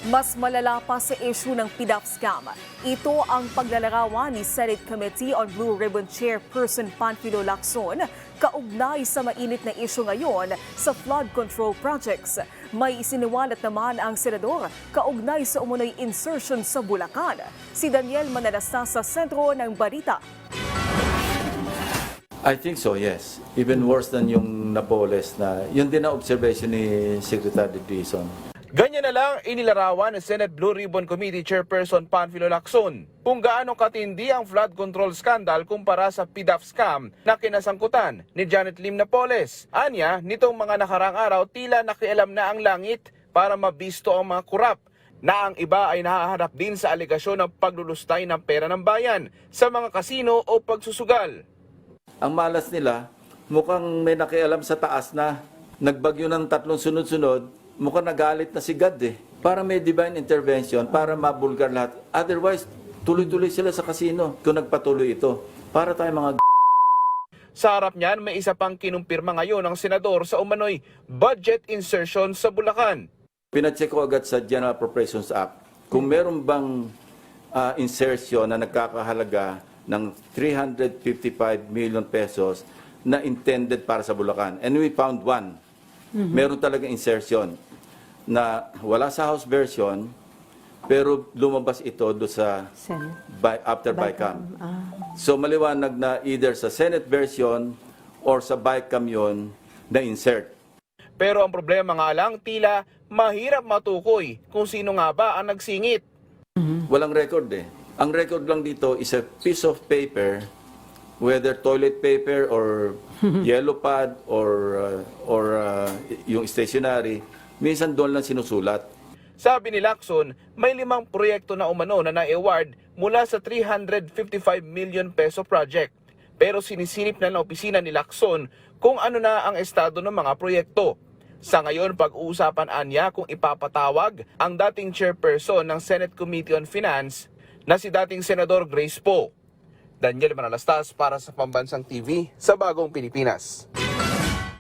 Mas malala pa sa issue ng PDAP scam. Ito ang paglalarawan ni Senate Committee on Blue Ribbon Chairperson Panfilo Lacson kaugnay sa mainit na issue ngayon sa flood control projects. May isiniwalat naman ang senador kaugnay sa umunoy insertion sa Bulacan. Si Daniel Manalasta sa sentro ng balita. I think so, yes. Even worse than yung Napoles na, yun din ang observation ni Secretary Dizon. Ganyan na lang inilarawan ng Senate Blue Ribbon Committee Chairperson Panfilo Lacson kung gaano katindi ang flood control scandal kumpara sa PDAP scam na kinasangkutan ni Janet Lim Napoles. Anya, nitong mga nakarang araw tila nakialam na ang langit para mabisto ang mga kurap na ang iba ay nahaharap din sa alegasyon ng paglulustay ng pera ng bayan sa mga kasino o pagsusugal. Ang malas nila, mukhang may nakialam sa taas na nagbagyo ng 3 sunod-sunod, mukhang nagalit na si God para may divine intervention, para mabulgar lahat. Otherwise, tuloy-tuloy sila sa kasino kung nagpatuloy ito. Para tayo mga Sa harap niyan, may isa pang kinumpirma ngayon ng senador sa umano'y budget insertion sa Bulacan. Pinacheck ko agad sa General Appropriations Act kung meron bang insertion na nagkakahalaga ng 355 million pesos na intended para sa Bulacan. And we found one. Meron talaga insertion na wala sa House version, pero lumabas ito do sa after BICAM. So maliwanag na either sa Senate version or sa BICAM yun na insert. Pero ang problema nga lang, tila mahirap matukoy kung sino nga ba ang nagsingit. Walang record Ang record lang dito is a piece of paper, whether toilet paper or yellow pad or yung stationery, minsan doon lang sinusulat. Sabi ni Lacson, may 5 proyekto na umano na na-award mula sa 355 million peso project. Pero sinisilip na ng opisina ni Lacson kung ano na ang estado ng mga proyekto. Sa ngayon, pag-uusapan anya kung ipapatawag ang dating chairperson ng Senate Committee on Finance na si dating Senador Grace Poe. Daniel Manalastas para sa Pambansang TV sa Bagong Pilipinas.